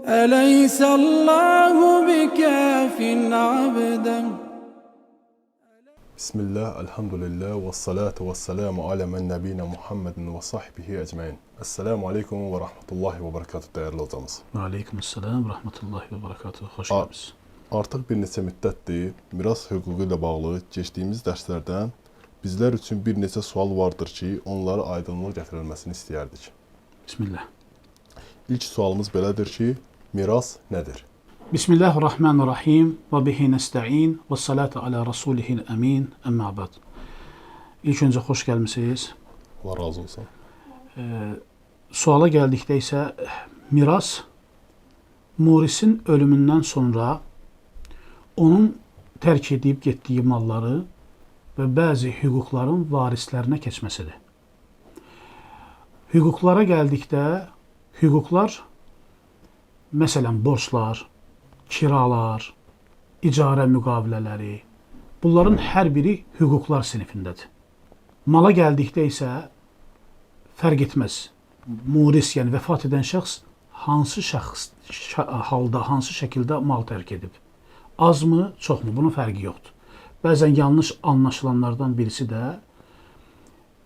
أليس الله بكاف عبدا. Bismillah, elhamdülillah, ve salatu ve selamu ala men nebine Muhammedin ve sahbihi ecmain. Esselamu aleyküm ve rahmetullahi ve berekatuhu değerli hocamız. Aleykümselam, rahmetullahi ve berekatuhu. Hoş geldiniz. Artıq bir neçə müddətdir miras hüququ ilə bağlı keçdiyimiz dərslərdən bizlər üçün bir neçə sual vardır ki, onlara aydınlıq gətirilməsini istəyərdik. Bismillah. İlk sualımız belədir ki, miras nədir? Bismillahirrahmanirrahim və bihi nəstəin və salatu ala rasulihil əmin əmmə ba'd. İlk öncə xoş gəlmisiniz. Allah razı olsun. Suala gəldikdə isə miras murisin ölümündən sonra onun tərk edib getdiyi malları və bəzi hüquqların varislərinə keçməsidir. Hüquqlara gəldikdə, hüquqlar, məsələn, borclar, kiralar, icarə müqavilələri, bunların hər biri hüquqlar sinifindədir. Mala gəldikdə isə fərq etməz. Muris, yəni vəfat edən şəxs hansı halda, hansı şəkildə mal tərk edib? Azmı, çoxmu? Bunun fərqi yoxdur. Bəzən yanlış anlaşılanlardan birisi də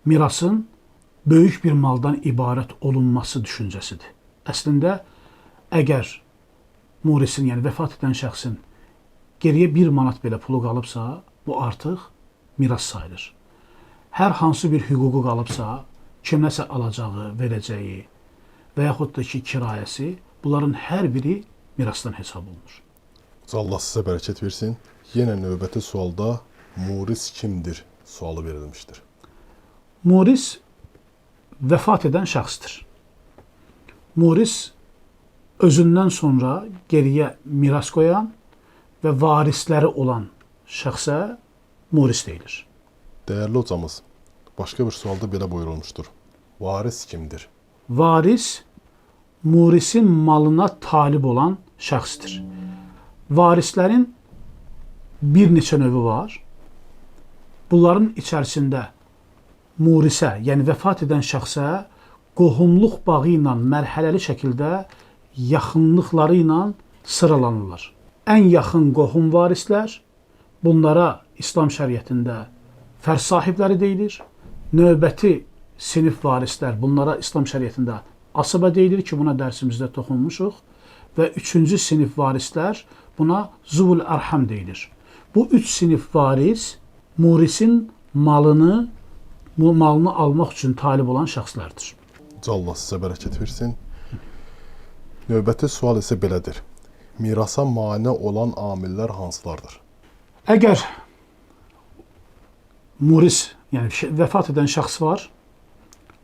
mirasın böyük bir maldan ibarət olunması düşüncəsidir. Əslində, əgər murisin, yəni vəfat edən şəxsin geriyə 1 manat belə pulu qalıbsa, bu artıq miras sayılır. Hər hansı bir hüququ qalıbsa, kimləsə alacağı, verəcəyi və yaxud da ki, kirayəsi, bunların hər biri mirasdan hesab olunur. Allah sizə bərəkət versin. Yenə növbəti sualda muris kimdir sualı verilmişdir. Muris vəfat edən şəxsdir. Muris özündən sonra geriyə miras qoyan və varisləri olan şəxsə muris deyilir. Dəyərli hocamız, başqa bir sualda belə buyurulmuşdur. Varis kimdir? Varis, murisin malına talib olan şəxsdir. Varislərin bir neçə növü var. Bunların içərisində murisə, yəni vəfat edən şəxsə qohumluq bağı ilə mərhələli şəkildə yaxınlıqları ilə sıralanırlar. Ən yaxın qohum varislər, bunlara İslam şəriətində fərz sahibləri deyilir. Növbəti sinif varislər, bunlara İslam şəriətində asıbə deyilir ki, buna dərsimizdə toxunmuşuq. Və 3-cü sinif varislər, buna zuvul ərham deyilir. Bu 3 sinif varis murisin malını almaq üçün talib olan şəxslərdir. Allah sizə bərəkət versin. Növbəti sual isə belədir. Mirasa mane olan amillər hansılardır? Əgər muris, yəni vəfat edən şəxs var,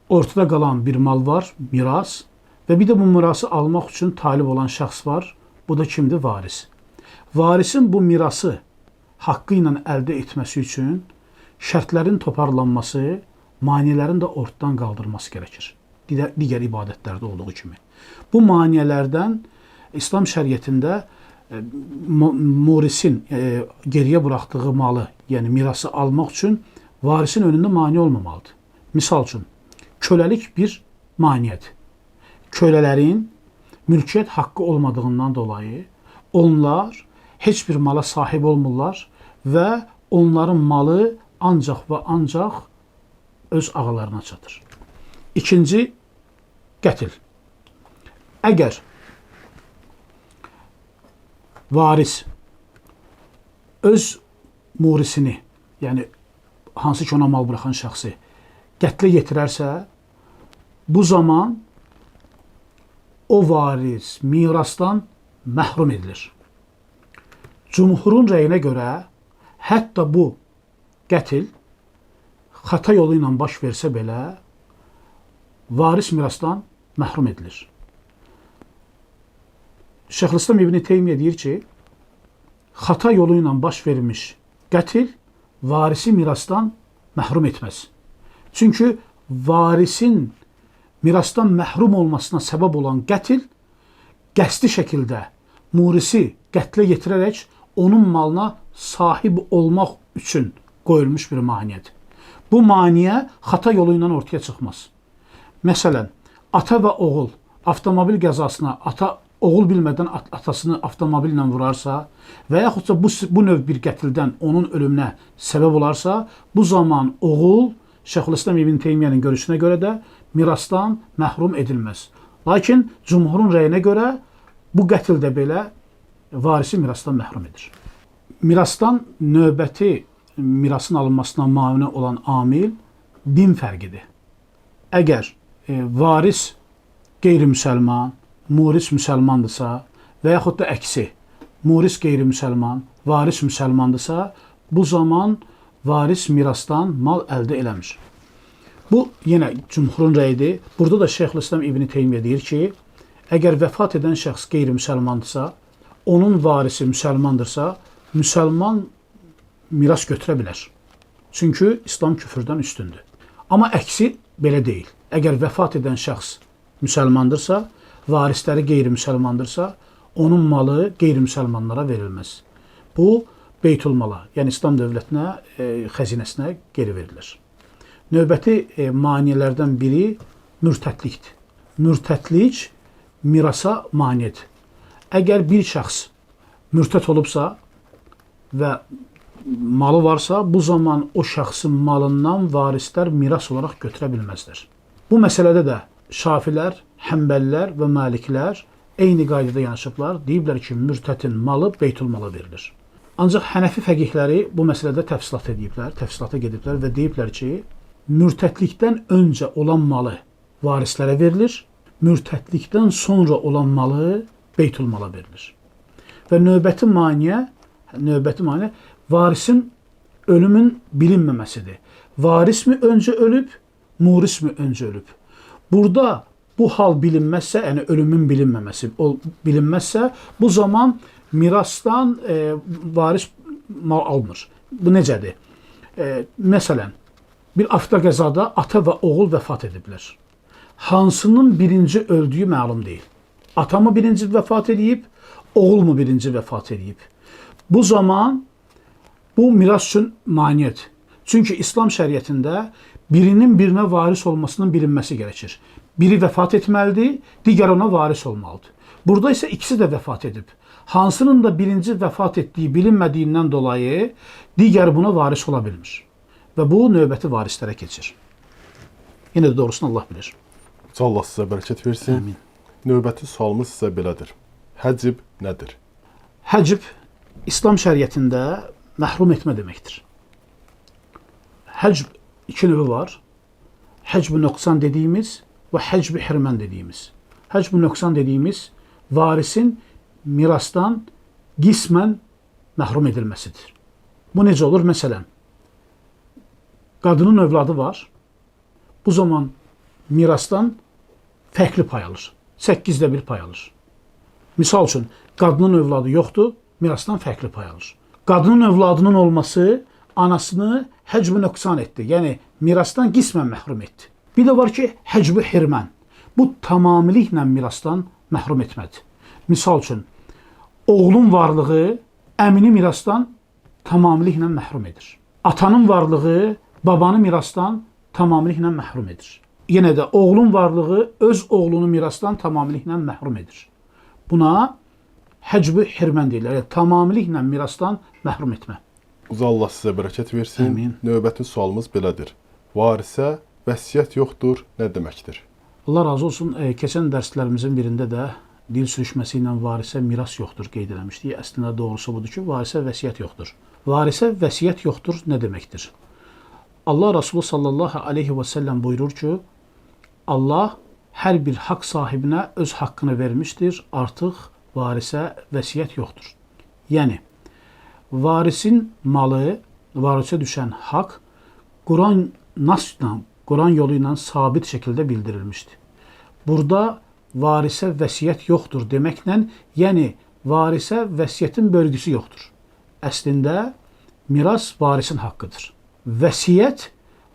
ortada qalan bir mal var, miras və bir də bu mirası almaq üçün talib olan şəxs var, bu da kimdir? Varis. Varisin bu mirası haqqı ilə əldə etməsi üçün şərtlərin toparlanması, maniyələrin də ortadan qaldırılması gərəkir. Digər ibadətlərdə olduğu kimi. Bu maniyələrdən İslam şəriətində murisin geriyə buraxdığı malı, yəni mirası almaq üçün varisin önündə mane olmamalıdır. Misal üçün, köləlik bir maniyədir. Kölələrin mülkiyyət haqqı olmadığından dolayı onlar heç bir mala sahib olmurlar və onların malı ancaq və ancaq öz ağalarına çatır. İkinci, qətil. Əgər varis öz murisini, yəni hansı ki ona mal buraxan şəxsi qətlə yetirərsə, bu zaman o varis mirasdan məhrum edilir. Cumhurun rəyinə görə hətta bu qətil xəta yolu ilə baş versə belə varis mirasdan məhrum edilir. Şeyxülislam İbn Teymiyyə deyir ki, xəta yolu ilə baş vermiş qətil varisi mirasdan məhrum etməz. Çünki varisin mirasdan məhrum olmasına səbəb olan qətil qəsdi şəkildə murisi qətlə yetirərək onun malına sahib olmaq üçün qoyulmuş bir maniyədir. Bu maniyə xəta yolu ilə ortaya çıxmaz. Məsələn, ata və oğul avtomobil qəzasına ata oğul bilmədən atasını avtomobillə vurarsa və yaxudsa bu növ bir qətldən onun ölümünə səbəb olarsa, bu zaman oğul Şeyxülislam İbn Teymiyənin görüşünə görə də mirasdan məhrum edilməz. Lakin cümhurun rəyinə görə bu qətl də belə varisi mirasdan məhrum edir. Mirasdan növbəti mirasın alınmasına mane olan amil din fərqidir. Əgər varis qeyri-müsəlman, muris müsəlmandırsa və yaxud da əksi, muris qeyri-müsəlman, varis müsəlmandırsa, bu zaman varis mirasdan mal əldə eləmir. Bu, yenə cümhurun rəyidir. Burada da Şeyxülislam İbn Teymiyyə deyir ki, əgər vəfat edən şəxs qeyri-müsəlmandırsa, onun varisi müsəlmandırsa, müsəlman miras götürə bilər. Çünki İslam küfrdən üstündür. Amma əksi belə deyil. Əgər vəfat edən şəxs müsəlmandırsa, varisləri qeyri-müsəlmandırsa, onun malı qeyri-müsəlmanlara verilməz. Bu, beytulmala, yəni İslam dövlətinə, xəzinəsinə geri verilir. Növbəti maneələrdən biri mürtədlikdir. Mürtədlik mirasa maneədir. Əgər bir şəxs mürtəd olubsa və malı varsa, bu zaman o şəxsin malından varislər miras olaraq götürə bilməzlər. Bu məsələdə də Şafilər, Həmbəlilər və Məliklər eyni qaydada yanaşıblar. Deyiblər ki, mürtədin malı beytulmala verilir. Ancaq Hənəfi fəqihləri bu məsələdə təfsilata gediblər və deyiblər ki, mürtədlikdən öncə olan malı varislərə verilir, mürtədlikdən sonra olan malı beytulmala verilir. Və növbəti maneə varisin ölümün bilinməməsidir. Varis mi öncə ölüb, muris mi öncə ölüb? Burada bu hal bilinməzsə, yəni ölümün bilinməməsi bilinməzsə, bu zaman mirasdan varis mal almır. Bu necədir? Məsələn, bir avtoqəzada ata və oğul vəfat ediblər. Hansının birinci öldüyü məlum deyil. Ata mı birinci vəfat edib, oğul mu birinci vəfat edib? Bu zaman bu miras üçün maneədir. Çünki İslam şəriətində birinin birinə varis olmasının bilinməsi gərəkir. Biri vəfat etməlidir, digər ona varis olmalıdır. Burada isə ikisi də vəfat edib. Hansının da birinci vəfat etdiyi bilinmədiyindən dolayı digər buna varis ola bilmir. Və bu növbəti varislərə keçir. Yenə də doğrusunu Allah bilir. Allah sizə bərəkət versin. Amin. Növbəti sualımız sizə belədir. Həcib nədir? Həcib İslam şəriətində məhrum etmə deməkdir. Həcb iki növü var. Həcb-i nöqsan dediyimiz və həcb-i hirmən dediyimiz. Həcb-i nöqsan dediyimiz varisin mirasdan qismən məhrum edilməsidir. Bu necə olur? Məsələn, qadının övladı var. Bu zaman mirasdan fərqli pay alır. 8də 1 pay alır. Misal üçün, qadının övladı yoxdur, mirasdan fərqli pay alır. Qadının övladının olması anasını həcb-i nöqsan etdi. Yəni, mirasdan qismən məhrum etdi. Bir də var ki, həcb-i hirmən. Bu, tamamiliklə mirasdan məhrum etmədir. Misal üçün, oğlun varlığı əmini mirasdan tamamiliklə məhrum edir. Atanın varlığı babanı mirasdan tamamiliklə məhrum edir. Yenə də oğlun varlığı öz oğlunu mirasdan tamamiliklə məhrum edir. Buna həcb-i hirmən deyirlər. Yəni, tamamiliklə mirasdan məhrum etmə. Allah sizə bərəkət versin. Amin. Növbəti sualımız belədir. Varisə vəsiyyət yoxdur, nə deməkdir? Allah razı olsun. Keçən dərslərimizin birində də dil sürüşməsi ilə varisə miras yoxdur qeyd eləmişdik. Əslində doğrusu budur ki, varisə vəsiyyət yoxdur. Varisə vəsiyyət yoxdur nə deməkdir? Allah Resulü sallallahu aleyhi və səlləm buyurur ki, Allah hər bir haqq sahibinə öz haqqını vermişdir, artıq varisə vəsiyyət yoxdur. Yəni, varisin malı, varisə düşən haqq Quran nasla, Quran yolu ilə sabit şəkildə bildirilmişdir. Burada varisə vəsiyyət yoxdur deməklə, yəni varisə vəsiyyətin bölgüsü yoxdur. Əslində, miras varisin haqqıdır. Vəsiyyət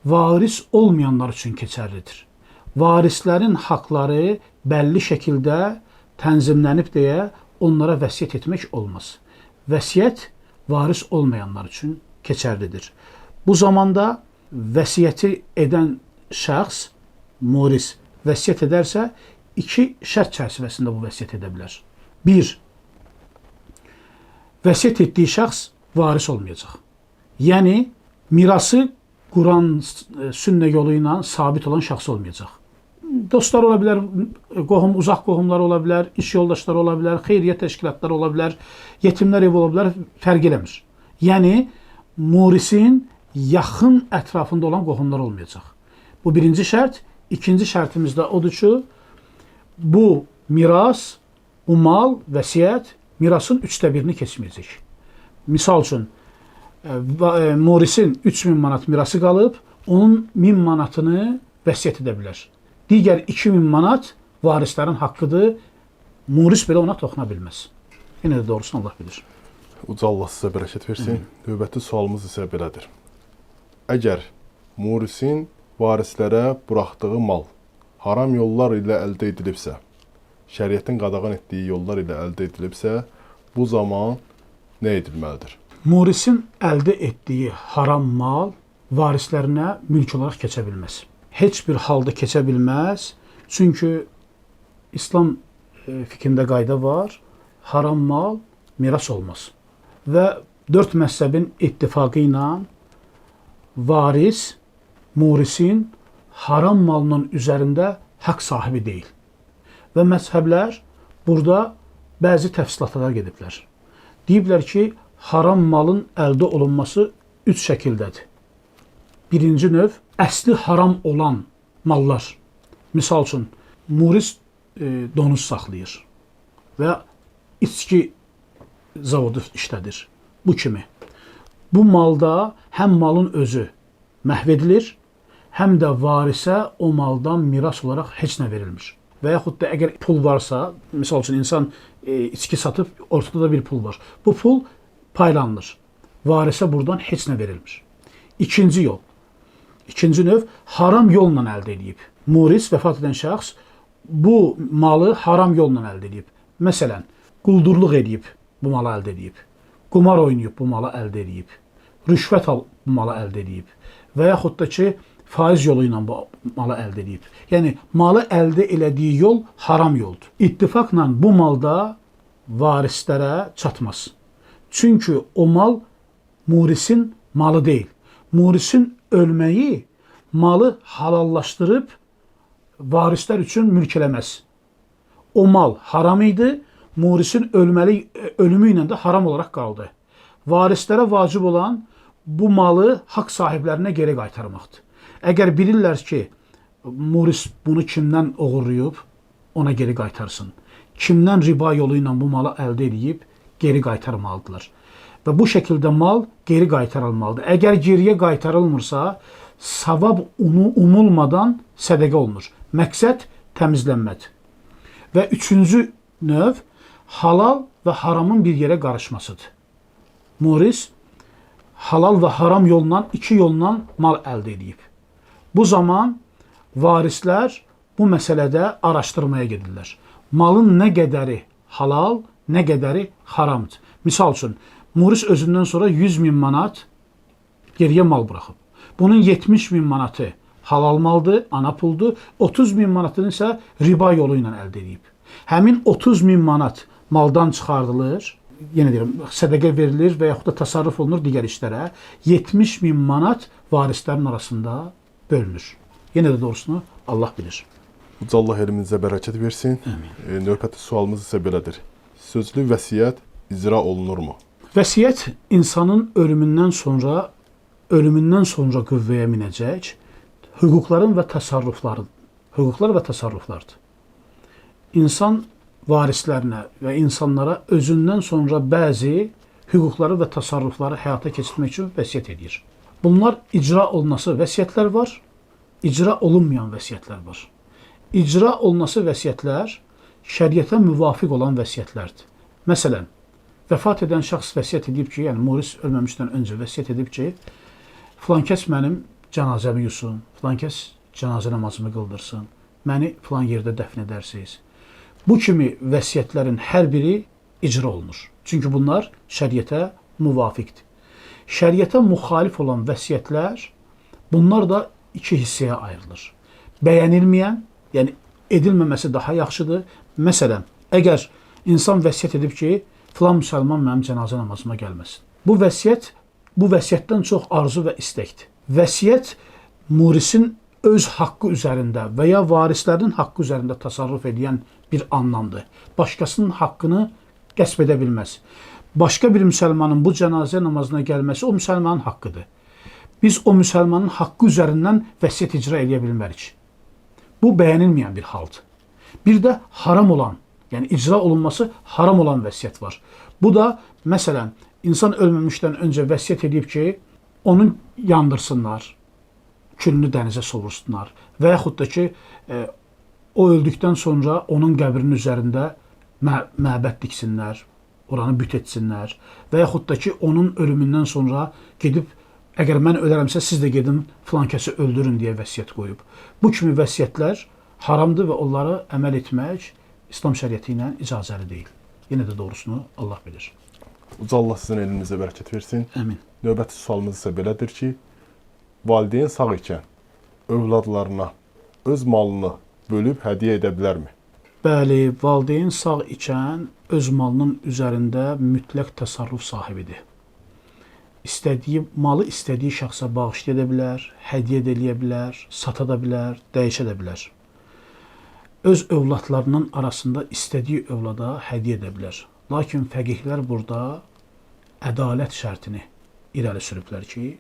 varis olmayanlar üçün keçərlidir. Varislərin haqları bəlli şəkildə tənzimlənib deyə onlara vəsiyyət etmək olmaz. Vəsiyyət varis olmayanlar üçün keçərlidir. Bu zamanda vəsiyyəti edən şəxs, muris, vəsiyyət edərsə, iki şərt çərçivəsində bu vəsiyyət edə bilər. Bir, vəsiyyət etdiyi şəxs varis olmayacaq. Yəni, mirası Quran, sünnə yolu ilə sabit olan şəxs olmayacaq. Dostlar ola bilər, uzaq qohumlar ola bilər, iş yoldaşları ola bilər, xeyriyyə təşkilatları ola bilər, yetimlər evi ola bilər, fərq eləmir. Yəni, murisin yaxın ətrafında olan qohumlar olmayacaq. Bu birinci şərt. İkinci şərtimiz də odur ki, bu miras, bu mal, vəsiyyət mirasın 1/3-ni keçməyəcək. Misal üçün, murisin 3000 manat mirası qalıb, onun 1000 manatını vəsiyyət edə bilər. Digər 2000 manat varislərin haqqıdır, muris belə ona toxuna bilməz. Yenə də doğrusunu Allah bilir. Uca Allah sizə bərəkət versin. Növbəti sualımız isə belədir. Əgər murisin varislərə buraxdığı mal haram yollar ilə əldə edilibsə, şəriətin qadağan etdiyi yollar ilə əldə edilibsə, bu zaman nə edilməlidir? Murisin əldə etdiyi haram mal varislərinə mülk olaraq keçə bilməz. Heç bir halda keçə bilməz. Çünki İslam fikrində qayda var, haram mal miras olmaz. Və 4 məzhəbin ittifaqı ilə varis murisin haram malının üzərində haqq sahibi deyil. Və məzhəblər burada bəzi təfsilatlara gediblər. Deyiblər ki, haram malın əldə olunması 3 şəkildədir. Birinci növ, əsli haram olan mallar. Misal üçün, muris donuz saxlayır və içki zavodu işlədir. Bu kimi. Bu malda həm malın özü məhv edilir, həm də varisə o maldan miras olaraq heç nə verilmir. Və yaxud da əgər pul varsa, misal üçün insan içki satıb, ortada da bir pul var. Bu pul paylanılır. Varisə buradan heç nə verilmir. İkinci yol. İkinci növ haram yolla əldə edib. Muris, vəfat edən şəxs bu malı haram yolla əldə edib. Məsələn, quldurluq edib, bu malı əldə edib. Qumar oynayıb, bu malı əldə edib. Rüşvət al, bu malı əldə edib. Və yaxud da ki, faiz yolu ilə bu malı əldə edib. Yəni, malı əldə elədiyi yol haram yoldur. İttifaqla bu malda varislərə çatmaz. Çünki o mal murisin malı deyil. Murisin ölməyi malı halallaşdırıb varislər üçün mülk eləməz. O mal haram idi, murisin ölümü ilə də haram olaraq qaldı. Varislərə vacib olan bu malı haqq sahiblərinə geri qaytarmaqdır. Əgər bilirlər ki, muris bunu kimdən oğurlayıb, ona geri qaytarsın. Kimdən riba yolu ilə bu malı əldə edib, geri qaytarmalıdırlar. Və bu şəkildə mal geri qaytarılmalıdır. Əgər geriyə qaytarılmırsa, savab umulmadan sədəqə olunur. Məqsəd təmizlənmədir. Və üçüncü növ, halal və haramın bir yerə qarışmasıdır. Muris halal və haram yolla, iki yolla mal əldə edib. Bu zaman varislər bu məsələdə araşdırmaya gedirlər. Malın nə qədəri halal, nə qədəri haramdır. Misal üçün, muris özündən sonra 100.000 manat geriyə mal buraxıb. Bunun 70.000 manatı halal maldır, ana puldur, 30.000 manatını isə riba yolu ilə əldə edib. Həmin 30.000 manat maldan çıxardılır, yenə deyirəm, sədəqə verilir və yaxud da təsarruf olunur digər işlərə. 70.000 manat varislərin arasında bölünür. Yenə də doğrusunu Allah bilir. Uca Allah elminizə bərəkət versin. Növbəti sualımız isə belədir. Sözlü vəsiyyət icra olunurmu? Vəsiyyət insanın ölümündən sonra qüvvəyə minəcək hüquqların və təsarruflardır. İnsan varislərinə və insanlara özündən sonra bəzi hüquqları və təsarrufları həyata keçirmək üçün vəsiyyət edir. Bunlar icra olunası vəsiyyətlər var, icra olunmayan vəsiyyətlər var. İcra olunası vəsiyyətlər şəriətə müvafiq olan vəsiyyətlərdir. Məsələn, vəfat edən şəxs vəsiyyət edib ki, yəni muris ölməmişdən öncə vəsiyyət edib ki, filan kəs mənim cənazəmi yusun, filan kəs cənazə namazımı qıldırsın, məni filan yerdə dəfn edərsiniz. Bu kimi vəsiyyətlərin hər biri icra olunur. Çünki bunlar şəriətə müvafiqdir. Şəriətə müxalif olan vəsiyyətlər, bunlar da iki hissəyə ayrılır. Bəyənilməyən, yəni edilməməsi daha yaxşıdır. Məsələn, əgər İnsan vəsiyyət edib ki, filan müsəlman mənim cənazə namazıma gəlməsin. Bu vəsiyyətdən çox arzu və istəkdir. Vəsiyyət murisin öz haqqı üzərində və ya varislərinin haqqı üzərində təsarruf edən bir anlamdır. Başqasının haqqını qəsb edə bilməz. Başqa bir müsəlmanın bu cənazə namazına gəlməsi o müsəlmanın haqqıdır. Biz o müsəlmanın haqqı üzərindən vəsiyyət icra edə bilmərik. Bu bəyənilməyən bir haldır. Bir də haram olan, yəni icra olunması haram olan vəsiyyət var. Bu da, məsələn, insan ölməmişdən öncə vəsiyyət edib ki, onun yandırsınlar, külünü dənizə sovursunlar və yaxud da ki, o öldükdən sonra onun qəbrinin üzərində məbəd diksinlər, oranı büt etsinlər və yaxud da ki, onun ölümündən sonra gedib, əgər mən ölərəmsə, siz də gedin filan kəsi öldürün deyə vəsiyyət qoyub. Bu kimi vəsiyyətlər haramdır və onları əməl etmək İslam şəriəti ilə icazəli deyil. Yenə də doğrusunu Allah bilir. Uca Allah sizin elinizə bərəkət versin. Əmin. Növbəti sualımız isə belədir ki, valideyn sağ ikən övladlarına öz malını bölüb hədiyyə edə bilərmi? Bəli, valideyn sağ ikən öz malının üzərində mütləq təsarruf sahibidir. İstədiyi malı istədiyi şəxsə bağışlaya da bilər, hədiyyə edə bilər, sata da bilər, dəyişə də bilər. Öz övladlarının arasında istədiyi övlada hədiyyə edə bilər. Lakin fəqihlər burada ədalət şərtini irəli sürüblər ki,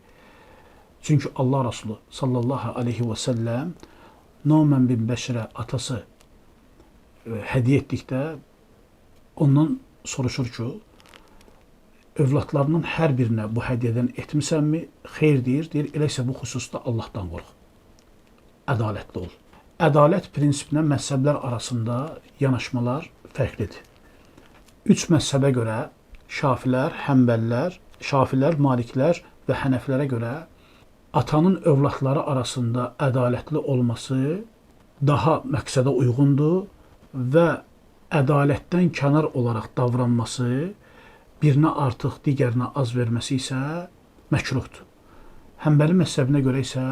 çünki Allah Rasulü sallallahu aleyhi və səlləm Numan bin Bəşirə atası hədiyyə etdikdə ondan soruşur ki, övladlarının hər birinə bu hədiyyədən etmisənmi? Xeyr deyir, elə isə bu xüsusda Allahdan qorx. Ədalətli ol. Ədalət prinsipinə məzhəblər arasında yanaşmalar fərqlidir. 3 məzhəbə görə Şafilər, Həmbəllər, Şafilər, Maliklər və Hənəflərə görə atanın övladları arasında ədalətli olması daha məqsədə uyğundur və ədalətdən kənar olaraq davranması, birinə artıq, digərinə az verməsi isə məkruhdur. Həmbəli məzhəbinə görə isə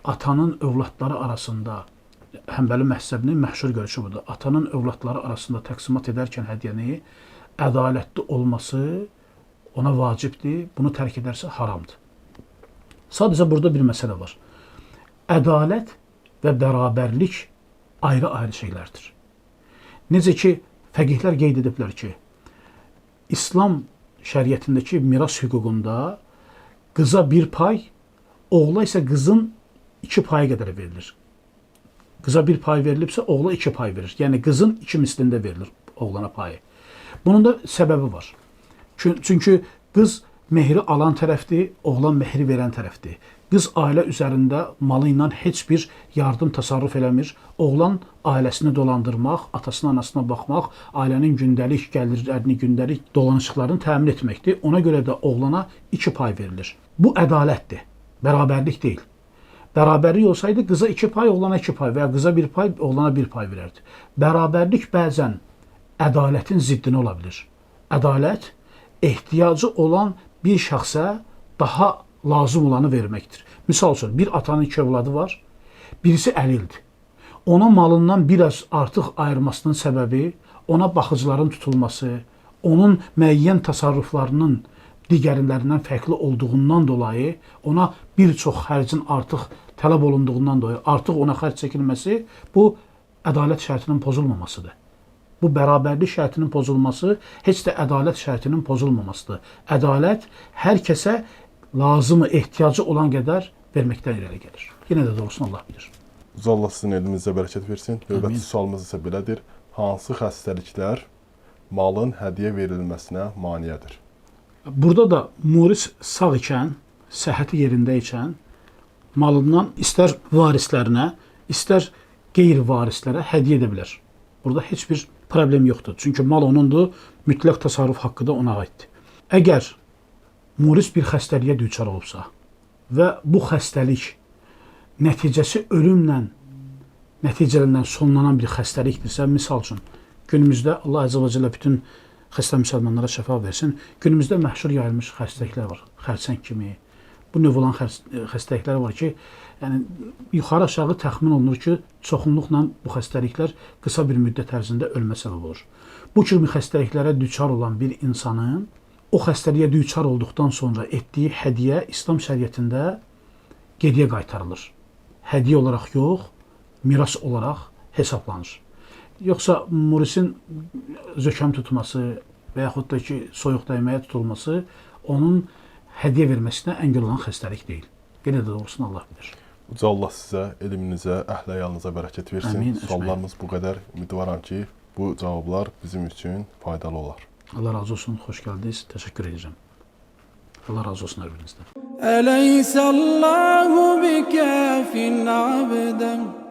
atanın övladları arasında, Həmbəli məzhəbinin məşhur görüşü budur, atanın övladları arasında təqsimat edərkən hədiyyəni ədalətli olması ona vacibdir, bunu tərk edərsə haramdır. Sadəcə burada bir məsələ var. Ədalət və bərabərlik ayrı-ayrı şeylərdir. Necə ki, fəqihlər qeyd ediblər ki, İslam şəriətindəki miras hüququnda qıza 1 pay, oğla isə qızın 2 payı qədər verilir. Qıza 1 pay verilibsə, oğla 2 pay verir. Yəni, qızın 2 mislində verilir oğlana payı. Bunun da səbəbi var. Çünki qız mehri alan tərəfdir, oğlan mehri verən tərəfdir. Qız ailə üzərində malı ilə heç bir yardım təsarruf eləmir. Oğlan ailəsini dolandırmaq, atasına, anasına baxmaq, ailənin gündəlik gəlirlərini, gündəlik dolanışıqlarını təmin etməkdir. Ona görə də oğlana 2 pay verilir. Bu ədalətdir, bərabərlik deyil. Bərabərlik olsaydı qıza 2 pay, oğlana 2 pay və ya qıza 1 pay, oğlana 1 pay verərdi. Bərabərlik bəzən ədalətin ziddini ola bilir. Ədalət ehtiyacı olan bir şəxsə daha lazım olanı verməkdir. Misal üçün, bir atanın 2 övladı var, birisi əlildir. Ona malından biraz artıq ayırmasının səbəbi ona baxıcıların tutulması, onun müəyyən təsarruflarının digərlərindən fərqli olduğundan dolayı, ona bir çox xərcin artıq tələb olunduğundan dolayı artıq ona xərc çəkilməsi, bu ədalət şərtinin pozulmamasıdır. Bu bərabərlik şərtinin pozulması heç də ədalət şərtinin pozulmamasıdır. Ədalət hər kəsə lazımı, ehtiyacı olan qədər verməkdən irəli gəlir. Yenə də doğrusunu Allah bilir. Allah sizin elinizə bərəkət versin. Növbəti sualımız isə belədir. Hansı xəstəliklər malın hədiyyə verilməsinə maneədir? Burada da muris sağ ikən, səhhəti yerində ikən malından istər varislərinə, istər qeyri-varislərə hədiyyə edə bilər. Burada heç bir problem yoxdur. Çünki mal onundur, mütləq təsarruf haqqı da ona aiddir. Əgər muris bir xəstəliyə düçar olubsa və bu xəstəlik nəticəsi ölümlə nəticəlerindən sonlanan bir xəstəlikdirsə, misal üçün, günümüzdə Allah Əzə və Cəllə bütün xəstə müsəlmanlara şəfa versin, günümüzdə məşhur yayılmış xəstəliklər var. Xərçəng kimi, bu növ olan xəstəliklər var ki, yəni yuxarı aşağı təxmin olunur ki, çoxunluqla bu xəstəliklər qısa bir müddət ərzində ölmə səbəb olur. Bu kimi xəstəliklərə düçar olan bir insanın o xəstəliyə düçar olduqdan sonra etdiyi hədiyyə İslam şəriətində geriyə qaytarılır. Hədiyyə olaraq yox, miras olaraq hesablanır. Yoxsa murisin zökəm tutması və yaxud da ki, soyuq dəyməyə tutulması onun hədiyyə verməsinə əngəl olan xəstəlik deyil. Yenə də doğrusunu Allah bilir. Uca Allah sizə, elminizə, əhl-əyalınıza bərəkət versin. Əmin, Suallarımız bu qədər. Ümidvaram ki, bu cavablar bizim üçün faydalı olar. Allah razı olsun, xoş gəldiniz. Təşəkkür edirəm. Allah razı olsun hər birinizdən. أليس الله بكاف عبدا